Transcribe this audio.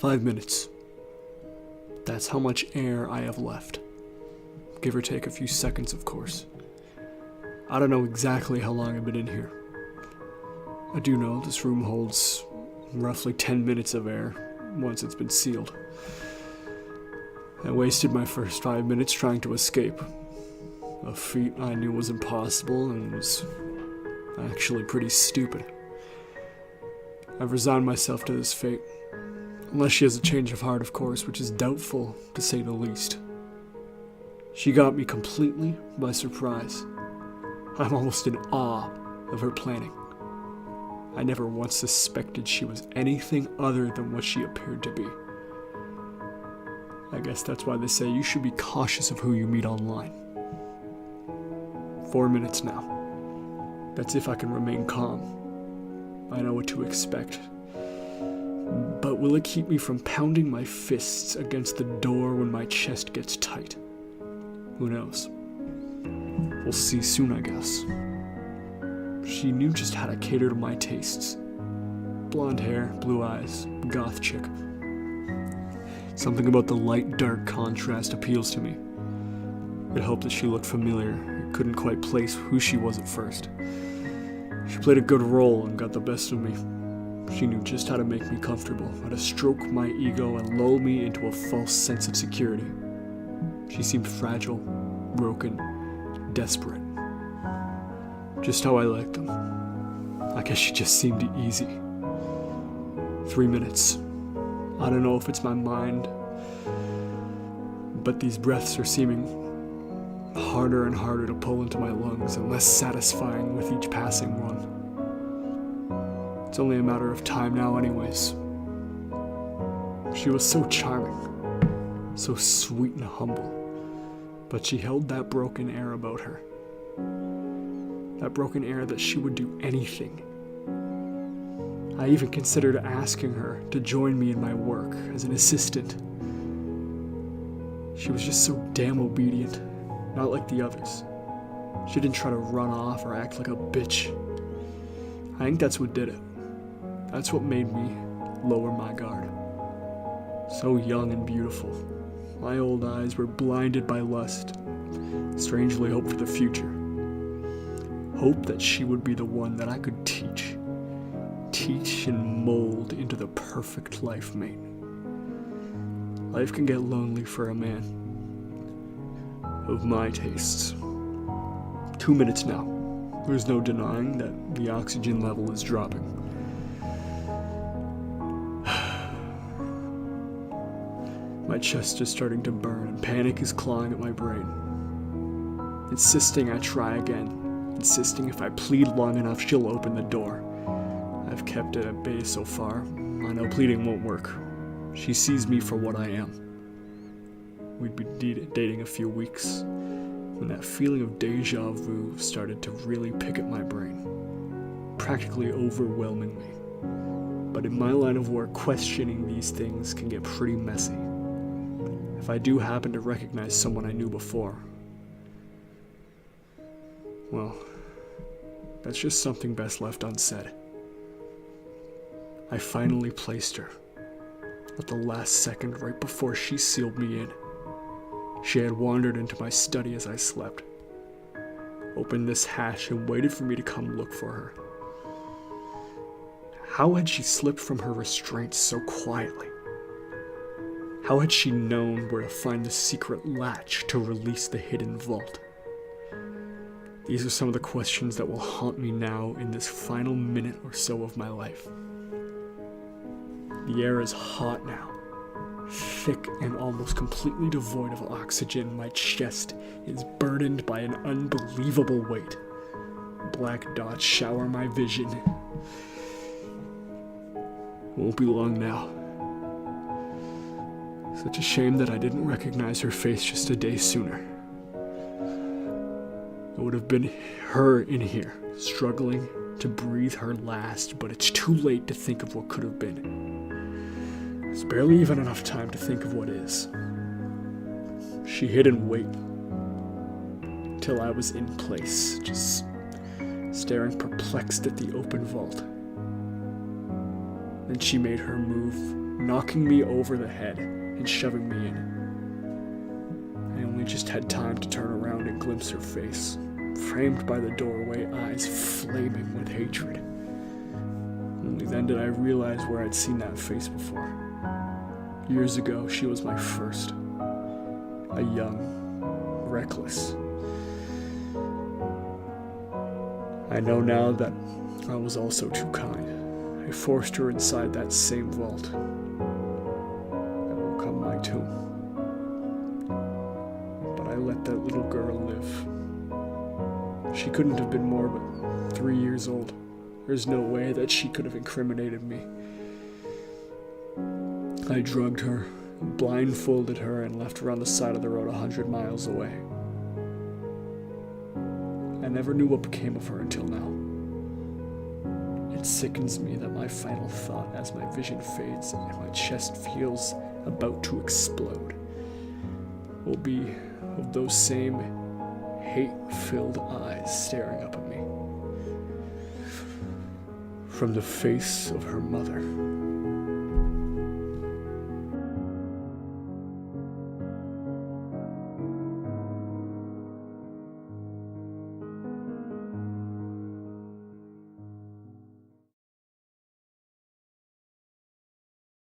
5 minutes. That's how much air I have left. Give or take a few seconds, of course. I don't know exactly how long I've been in here. I do know this room holds roughly 10 minutes of air once it's been sealed. I wasted my first 5 minutes trying to escape. A feat I knew was impossible and was actually pretty stupid. I've resigned myself to this fate. Unless she has a change of heart, of course, which is doubtful, to say the least. She got me completely by surprise. I'm almost in awe of her planning. I never once suspected she was anything other than what she appeared to be. I guess that's why they say you should be cautious of who you meet online. 4 minutes now. That's if I can remain calm. I know what to expect. But will it keep me from pounding my fists against the door when my chest gets tight? Who knows? We'll see soon, I guess. She knew just how to cater to my tastes. Blonde hair, blue eyes, goth chick. Something about the light-dark contrast appeals to me. It helped that she looked familiar. I couldn't quite place who she was at first. She played a good role and got the best of me. She knew just how to make me comfortable, how to stroke my ego and lull me into a false sense of security. She seemed fragile, broken, desperate. Just how I liked them. I guess she just seemed easy. 3 minutes. I don't know if it's my mind, but these breaths are seeming harder and harder to pull into my lungs and less satisfying with each passing one. It's only a matter of time now anyways. She was so charming, so sweet and humble, but she held that broken air about her. That broken air that she would do anything. I even considered asking her to join me in my work as an assistant. She was just so damn obedient, not like the others. She didn't try to run off or act like a bitch. I think that's what did it. That's what made me lower my guard. So young and beautiful. My old eyes were blinded by lust. Strangely hoped for the future. Hope that she would be the one that I could teach. Teach and mold into the perfect life mate. Life can get lonely for a man of my tastes. 2 minutes now. There's no denying that the oxygen level is dropping. My chest is starting to burn and panic is clawing at my brain. Insisting I try again. Insisting if I plead long enough she'll open the door. I've kept it at bay so far. I know pleading won't work. She sees me for what I am. We'd be dating a few weeks when that feeling of deja vu started to really pick at my brain, practically overwhelming me. But in my line of work, questioning these things can get pretty messy. If I do happen to recognize someone I knew before, well, that's just something best left unsaid. I finally placed her. At the last second, right before she sealed me in. She had wandered into my study as I slept, opened this hatch and waited for me to come look for her. How had she slipped from her restraints so quietly? How had she known where to find the secret latch to release the hidden vault? These are some of the questions that will haunt me now in this final minute or so of my life. The air is hot now, thick and almost completely devoid of oxygen. My chest is burdened by an unbelievable weight. Black dots shower my vision. Won't be long now. Such a shame that I didn't recognize her face just a day sooner. It would have been her in here, struggling to breathe her last, but it's too late to think of what could have been. There's barely even enough time to think of what is. She hid in wait till I was in place, just staring perplexed at the open vault. Then she made her move knocking me over the head and shoving me in. I only just had time to turn around and glimpse her face, framed by the doorway, eyes flaming with hatred. Only then did I realize where I'd seen that face before. Years ago, she was my first. A young, reckless. I know now that I was also too kind. I forced her inside that same vault. That will become my tomb. But I let that little girl live. She couldn't have been more but 3 years old. There's no way that she could have incriminated me. I drugged her, blindfolded her, and left her on the side of the road 100 miles away. I never knew what became of her until now. It sickens me that my final thought as my vision fades and my chest feels about to explode will be of those same hate-filled eyes staring up at me. From the face of her mother.